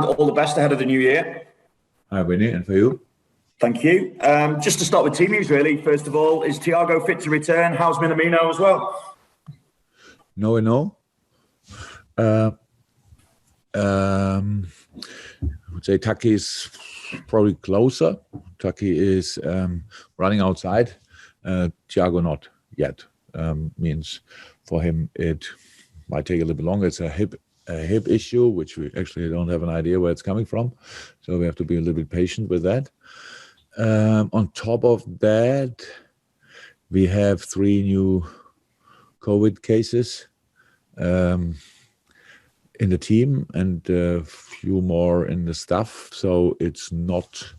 all the best ahead of the new year. Hi, Winnie, and for you? Thank you. Just to start with team news, really. First of all, is Thiago fit to return? How's Minamino as well? No and no. I would say Taki is probably closer. Taki is running outside. Thiago not yet. Means for him it might take a little bit longer. It's a hip issue, which we actually don't have an idea where it's coming from. So we have to be a little bit patient with that. On top of that, we have 3 new COVID cases in the team and a few more in the staff. So it's not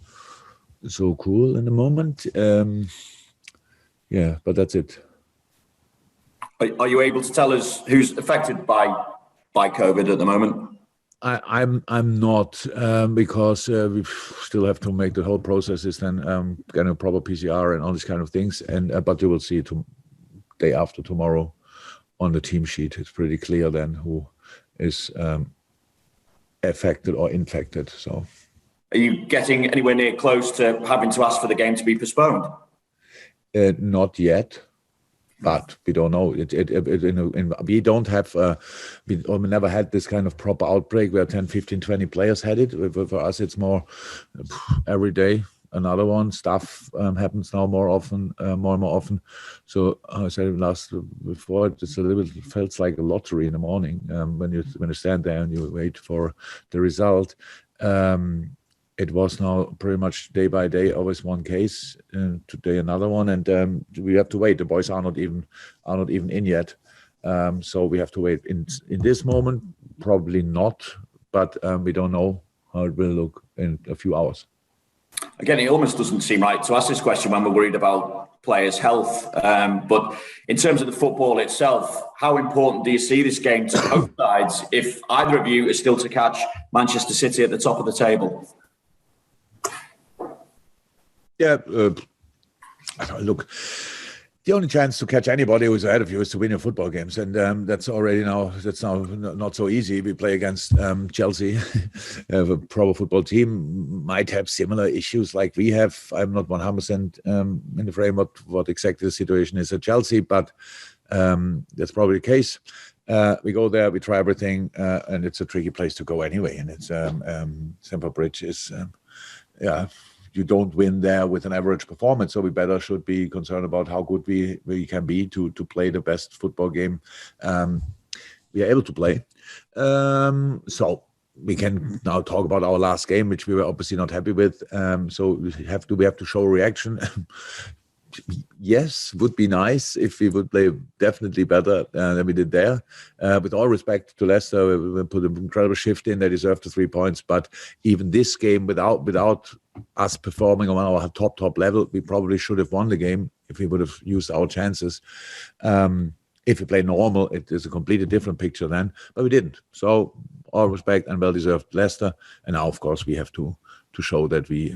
so cool in the moment. But that's it. Are you able to tell us who's affected by COVID at the moment? I'm not because we still have to make the whole processes then get a proper PCR and all these kind of things. And but you will see day after tomorrow on the team sheet. It's pretty clear then who is affected or infected. So, are you getting anywhere near close to having to ask for the game to be postponed? Not yet. But we don't know. We don't have, we never had this kind of proper outbreak where 10, 15, 20 players had it. For us, it's more every day, another one. Stuff happens now more and more often. So I said before, it's a little bit, feels like a lottery in the morning when you stand there and you wait for the result. It was now pretty much day by day, always one case, today another one, and we have to wait. The boys are not even in yet, so we have to wait. In this moment, probably not, but we don't know how it will look in a few hours. Again, it almost doesn't seem right to ask this question when we're worried about players' health. But in terms of the football itself, how important do you see this game to both sides if either of you is still to catch Manchester City at the top of the table? Yeah, look, the only chance to catch anybody who's ahead of you is to win your football games, and that's now not so easy. We play against Chelsea, have a pro football team, might have similar issues like we have. I'm not 100% in the frame what exactly the situation is at Chelsea, but that's probably the case. We go there, we try everything, and it's a tricky place to go anyway. And it's Stamford Bridge is, you don't win there with an average performance, so we should be concerned about how good we can be to play the best football game we are able to play. So we can now talk about our last game, which we were obviously not happy with. So we have to show a reaction. Yes, would be nice if we would play definitely better than we did there. With all respect to Leicester, we put an incredible shift in. They deserved the 3 points. But even this game, without us performing on our top level, we probably should have won the game if we would have used our chances. If we play normal, it is a completely different picture then. But we didn't. So all respect and well-deserved Leicester. And now, of course, we have to show that we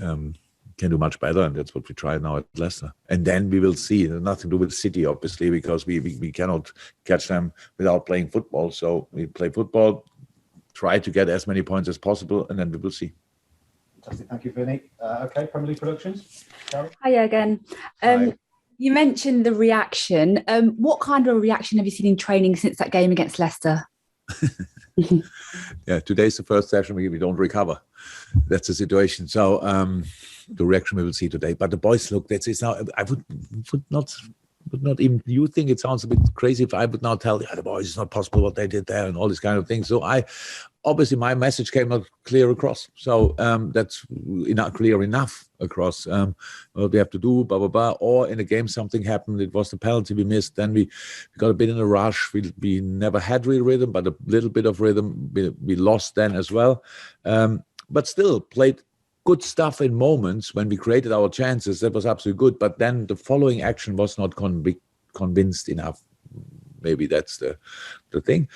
can do much better, and that's what we try now at Leicester. And then we will see. There's nothing to do with City, obviously, because we cannot catch them without playing football. So we play football, try to get as many points as possible, and then we will see. Fantastic. Thank you, Vinny. Okay, Premier League Productions. Carol? Hi again. Hi. You mentioned the reaction. What kind of reaction have you seen in training since that game against Leicester? Yeah, today's the first session we don't recover. That's the situation. So the reaction we will see today. But the boys, look, it's now. I would not even. You think it sounds a bit crazy if I would now tell the boys it's not possible what they did there and all these kind of things. So obviously my message came not clear across. So that's not clear enough across what we have to do, blah, blah, blah. Or in a game something happened, it was the penalty we missed. Then we got a bit in a rush. We never had real rhythm, but a little bit of rhythm we lost then as well. But still played good stuff in moments when we created our chances. That was absolutely good. But then the following action was not convinced enough. Maybe that's the thing.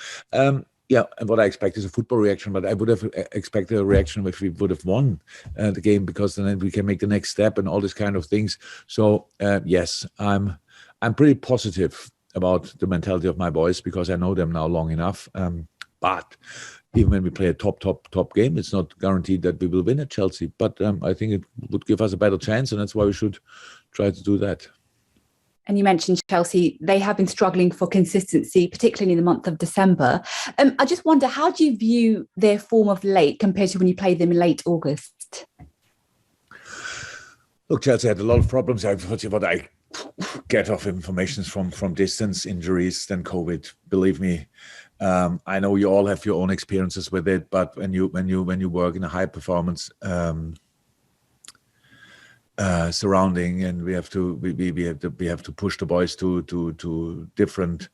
Yeah, and what I expect is a football reaction, but I would have expected a reaction if we would have won the game, because then we can make the next step and all these kind of things. So yes, I'm pretty positive about the mentality of my boys because I know them now long enough. But even when we play a top game, it's not guaranteed that we will win at Chelsea. But I think it would give us a better chance, and that's why we should try to do that. And you mentioned Chelsea, they have been struggling for consistency, particularly in the month of December. I just wonder, how do you view their form of late compared to when you played them in late August? Look, Chelsea had a lot of problems. What I get of information from distance, injuries, then COVID. Believe me, I know you all have your own experiences with it, but when you work in a high performance surrounding, and we have to push the boys to different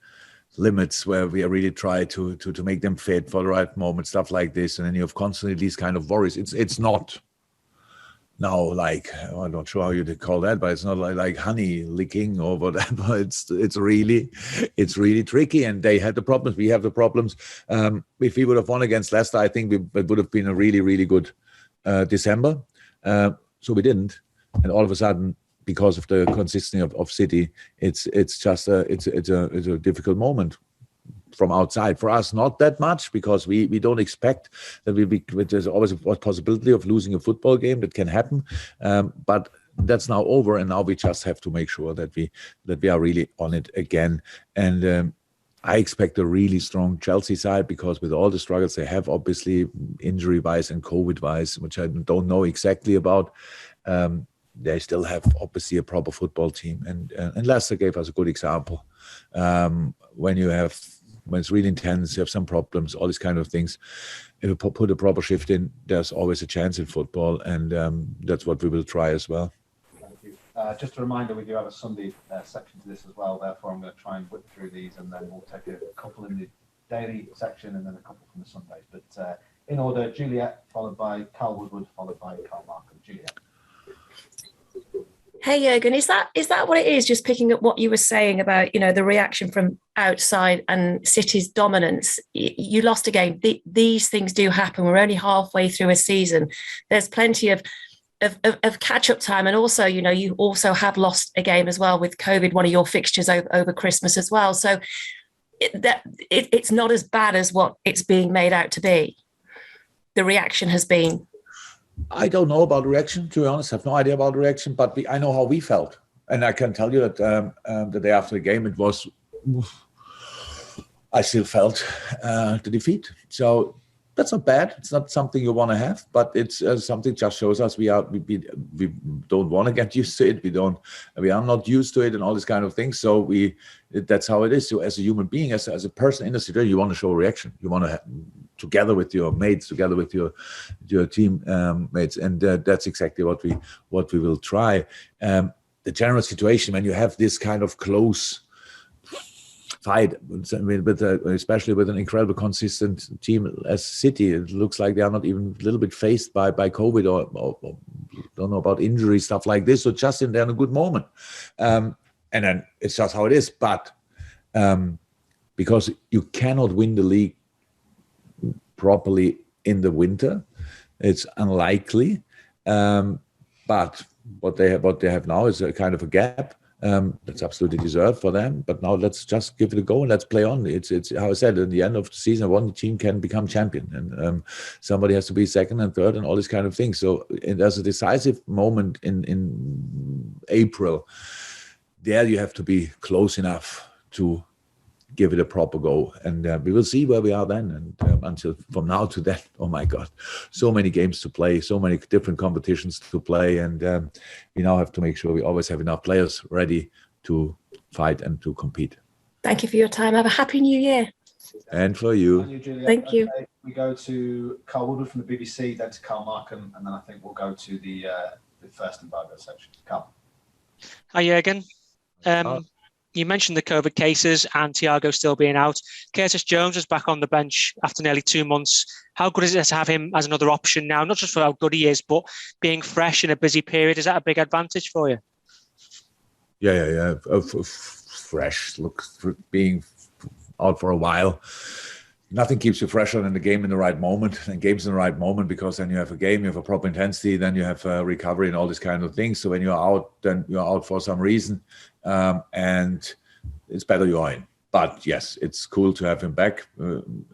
limits where we really try to make them fit for the right moment, stuff like this, and then you have constantly these kind of worries. It's not now like, I'm not sure how you'd call that, but it's not like honey licking or whatever. It's really tricky, and they had the problems. We have the problems. If we would have won against Leicester, I think it would have been a really, really good December. So we didn't, and all of a sudden, because of the consistency of City, it's a difficult moment from outside. For us, not that much, because we don't expect that there's always a possibility of losing a football game. That can happen, but that's now over, and now we just have to make sure that we are really on it again. And I expect a really strong Chelsea side, because with all the struggles they have, obviously injury-wise and COVID-wise, which I don't know exactly about, they still have obviously a proper football team. And Leicester gave us a good example. When it's really intense, you have some problems, all these kind of things. If you put a proper shift in, there's always a chance in football, and that's what we will try as well. Thank you. Just a reminder, we do have a Sunday section to this as well. Therefore, I'm going to try and whip through these, and then we'll take a couple in the daily section and then a couple from the Sundays. But in order, Juliet, followed by Carl Woodward, followed by Carl Markham. Juliet. Hey Jurgen, is that what it is? Just picking up what you were saying about, the reaction from outside and City's dominance. You lost a game. These things do happen. We're only halfway through a season. There's plenty of catch-up time, and also, you also have lost a game as well with COVID, one of your fixtures over Christmas as well. So it's not as bad as what it's being made out to be. The reaction has been. I don't know about the reaction, to be honest. I have no idea about the reaction, but I know how we felt. And I can tell you that the day after the game, I still felt the defeat. So that's not bad. It's not something you want to have, but it's something just shows us we don't want to get used to it. We are not used to it and all these kind of things. So that's how it is. So as a human being, as a person in the situation, you want to show a reaction. You want to together with your mates, together with your team mates, and that's exactly what we will try. The general situation when you have this kind of close fight, especially with an incredible consistent team as City, it looks like they are not even a little bit faced by COVID or don't know about injury, stuff like this. So just they're in a good moment, and then it's just how it is. But because you cannot win the league properly in the winter, it's unlikely. But what they have now is a kind of a gap. That's absolutely deserved for them. But now let's just give it a go and let's play on. It's how I said, at the end of the season, one team can become champion, and somebody has to be second and third and all these kind of things. So there's a decisive moment in April. There you have to be close enough to give it a proper go, and we will see where we are then. And until from now to then, oh my God, so many games to play, so many different competitions to play, and we now have to make sure we always have enough players ready to fight and to compete. Thank you for your time. Have a happy New Year. And for you. Thank you. Okay, we go to Carl Woodward from the BBC, then to Carl Markham, and then I think we'll go to the first embargo section. Carl. Hi, Jurgen. You mentioned the COVID cases and Thiago still being out. Curtis Jones is back on the bench after nearly 2 months. How good is it to have him as another option now? Not just for how good he is, but being fresh in a busy period. Is that a big advantage for you? Yeah. Fresh. Look, being out for a while, nothing keeps you fresher than the game in the right moment. And games in the right moment, because then you have a game, you have a proper intensity, then you have recovery and all these kind of things. So when you're out, then you're out for some reason. And it's better you are in. But yes, it's cool to have him back,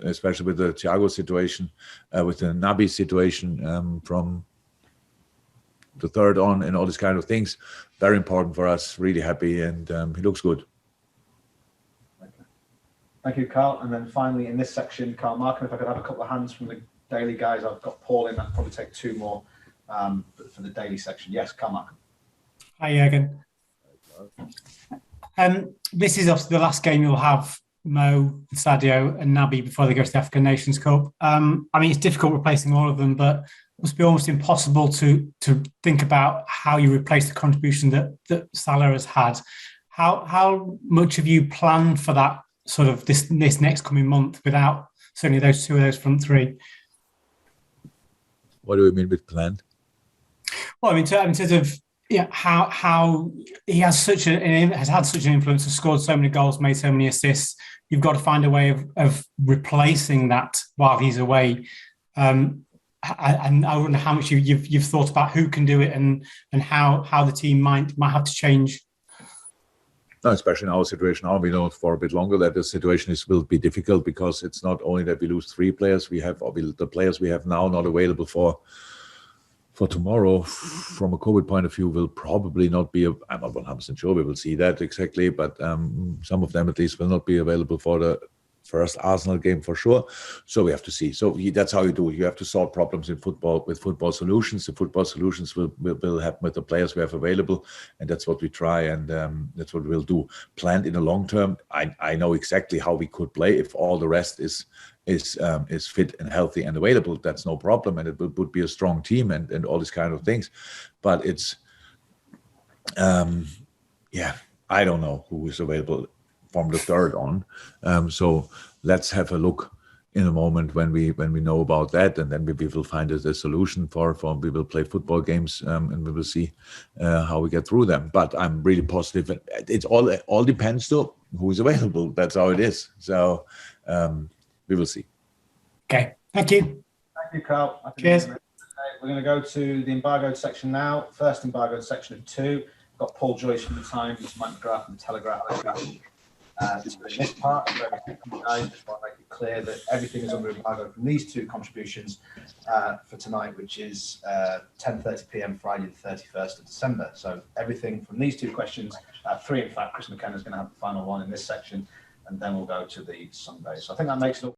especially with the Thiago situation, with the Naby situation from the third on, and all these kind of things. Very important for us. Really happy, and he looks good. Thank you, Carl. And then finally, in this section, Carl Markham, if I could have a couple of hands from the daily guys. I've got Paul in. That'll probably take two more for the daily section. Yes, Carl Markham. Hi, Jurgen. This is obviously the last game you'll have Mo, Sadio and Naby before they go to the African Nations Cup. I mean, it's difficult replacing all of them, but it must be almost impossible to think about how you replace the contribution that Salah has had. How much have you planned for that sort of this next coming month without certainly those two of those front three? What do you mean with planned? Well, I mean, in terms of how he has had such an influence, has scored so many goals, made so many assists. You've got to find a way of replacing that while he's away. And I wonder how much you've thought about who can do it and how the team might have to change. No, especially in our situation now, we know for a bit longer that the situation will be difficult, because it's not only that we lose three players, the players we have now not available for tomorrow, from a COVID point of view, will probably not be, I'm not 100% sure we will see that exactly, but some of them at least will not be available for the first Arsenal game for sure. So we have to see. So that's how you do it. You have to solve problems in football with football solutions. The football solutions will happen with the players we have available, and that's what we try, and that's what we'll do. Planned in the long term, I know exactly how we could play if all the rest is fit and healthy and available. That's no problem, and it would be a strong team and all these kind of things. But it's I don't know who is available from the third on. So let's have a look in a moment when we know about that, and then we will find a solution for we will play football games, and we will see how we get through them. But I'm really positive. It's all depends though who is available. That's how it is. So we will see. Okay, thank you. Thank you, Carl. Cheers. We're going to go to the embargoed section now. First embargoed section of two. We've got Paul Joyce from the Times, Mike McGrath from the Telegraph. In this part, I just want to make it clear that everything is under embargo from these two contributions for tonight, which is 10:30 p.m. Friday, the 31st of December. So everything from these two questions, three in fact. Chris McKenna is going to have the final one in this section, and then we'll go to the Sunday. So I think that makes it up.